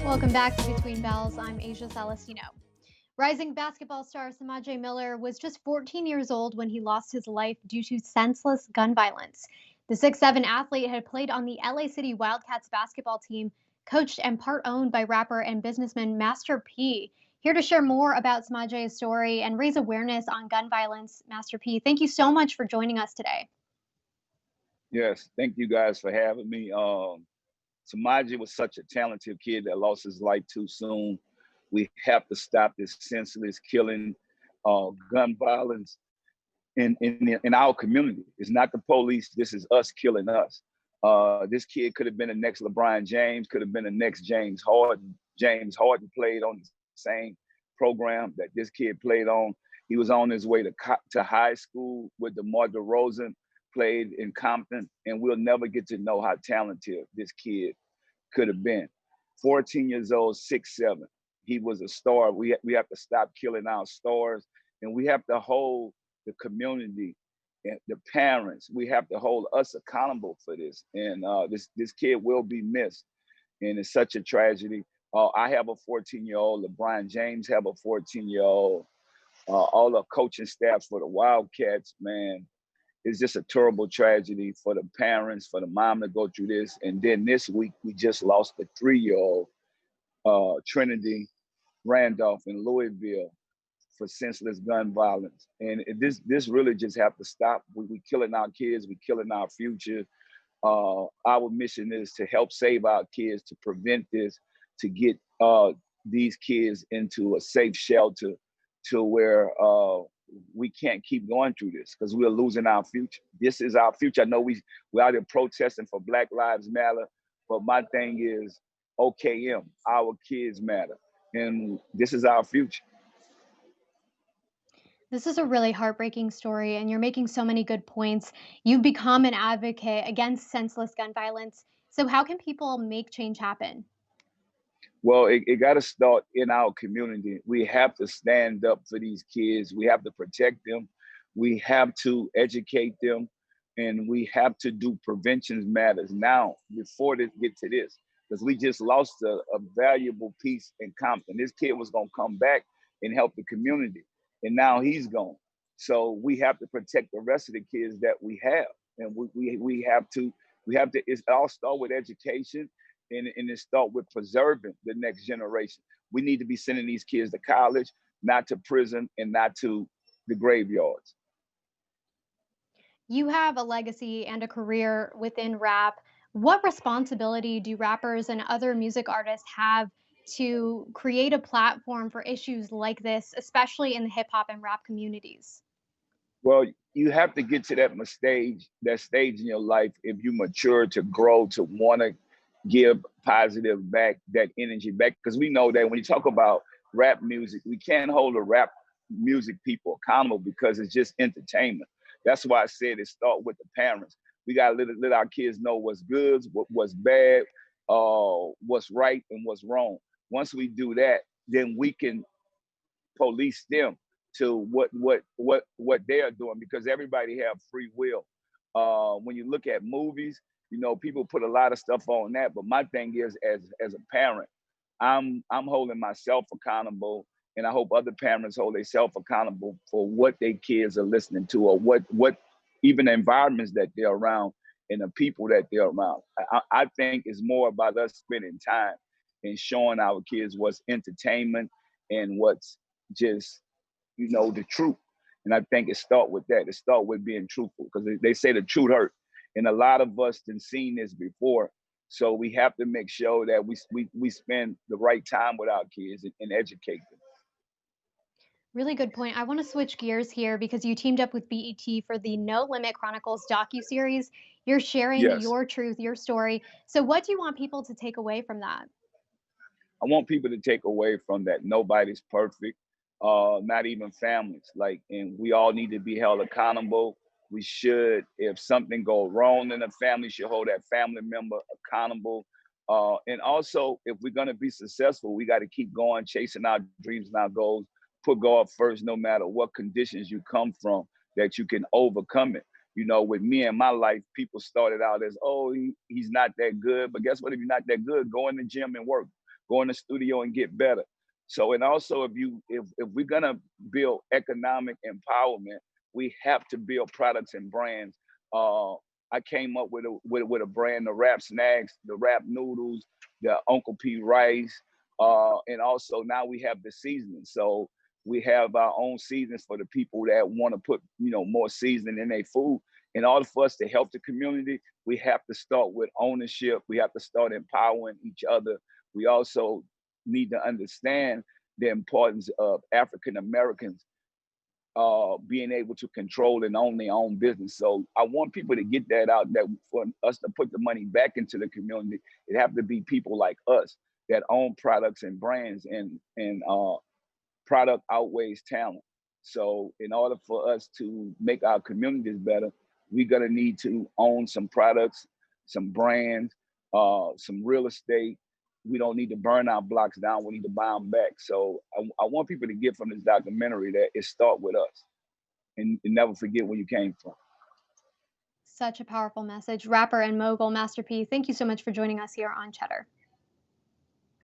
Welcome back to Between Bells. I'm Asia Celestino. Rising basketball star Semaj Miller was just 14 years old when he lost his life due to senseless gun violence. The 6'7" athlete had played on the LA City Wildcats basketball team, coached and part owned by rapper and businessman Master P. Here to share more about Semaj's story and raise awareness on gun violence, Master P, thank you so much for joining us today. Yes, thank you guys for having me. Samaji was such a talented kid that lost his life too soon. We have to stop this senseless killing, gun violence in our community. It's not the police. This is us killing us. This kid could have been the next LeBron James, could have been the next James Harden. James Harden played on the same program that this kid played on. He was on his way to high school with DeMar DeRozan, played in Compton, and we'll never get to know how talented this kid could have been. 14 years old, 6'7". He was a star. We have to stop killing our stars, and we have to hold the community and the parents. We have to hold us accountable for this. And this kid will be missed, and it's such a tragedy. I have a 14-year-old. LeBron James have a 14-year-old. All the coaching staffs for the Wildcats, man, it's just a terrible tragedy for the parents, for the mom to go through this. And then this week, we just lost a 3-year-old, Trinity Randolph in Louisville, for senseless gun violence. And this really just have to stop. We killing our kids, we killing our future. Our mission is to help save our kids, to prevent this, to get these kids into a safe shelter to where we can't keep going through this, because we're losing our future. This is our future. I know we're out there protesting for Black Lives Matter, but my thing is OKM, our kids matter. And this is our future. This is a really heartbreaking story, and you're making so many good points. You've become an advocate against senseless gun violence. So, how can people make change happen? Well, it got to start in our community. We have to stand up for these kids. We have to protect them. We have to educate them, and we have to do prevention matters now before they get to this, because we just lost a valuable piece in Compton. This kid was going to come back and help the community, and now he's gone. So we have to protect the rest of the kids that we have, and we have to. It all start with education, and it start with preserving the next generation. We need to be sending these kids to college, not to prison, and not to the graveyards. You have a legacy and a career within rap. What responsibility do rappers and other music artists have to create a platform for issues like this, especially in the hip hop and rap communities? Well, you have to get to that stage in your life, if you mature, to grow, to want to give positive back, that energy back. Because we know that when you talk about rap music, we can't hold the rap music people accountable, because it's just entertainment. That's why I said it start with the parents. We gotta let our kids know what's good, what's bad, what's right, and what's wrong. Once we do that, then we can police them to what they are doing, because everybody have free will. When you look at movies, people put a lot of stuff on that, but my thing is, as a parent, I'm holding myself accountable, and I hope other parents hold themselves accountable for what their kids are listening to, or what even the environments that they're around and the people that they're around. I think it's more about us spending time and showing our kids what's entertainment and what's just the truth. And I think it start with that. It start with being truthful, because they say the truth hurt, and a lot of us have seen this before. So we have to make sure that we spend the right time with our kids and educate them. Really good point. I want to switch gears here because you teamed up with BET for the No Limit Chronicles docuseries. You're sharing Yes, your truth, your story. So, what do you want people to take away from that? I want people to take away from that nobody's perfect, not even families. Like, and we all need to be held accountable. We should, if something go wrong in the family, should hold that family member accountable. And also, if we're gonna be successful, we got to keep going, chasing our dreams and our goals. Put God first, no matter what conditions you come from, that you can overcome it. With me and my life, people started out as, oh, he's not that good. But guess what? If you're not that good, go in the gym and work. go in the studio and get better. So, and also if we're gonna build economic empowerment, we have to build products and brands. I came up with a brand, the Rap Snacks, the Rap Noodles, the Uncle P Rice, and also now we have the seasoning. So we have our own seasonings for the people that want to put, more seasoning in their food. In order for us to help the community, we have to start with ownership. We have to start empowering each other. We also need to understand the importance of African Americans being able to control and own their own business. So I want people to get that out, that for us to put the money back into the community, it have to be people like us that own products and brands, and product outweighs talent. So in order for us to make our communities better, we're gonna need to own some products, some brands, some real estate. We don't need to burn our blocks down. We need to buy them back. So I want people to get from this documentary that it start with us, and never forget where you came from. Such a powerful message. Rapper and mogul Master P, thank you so much for joining us here on Cheddar.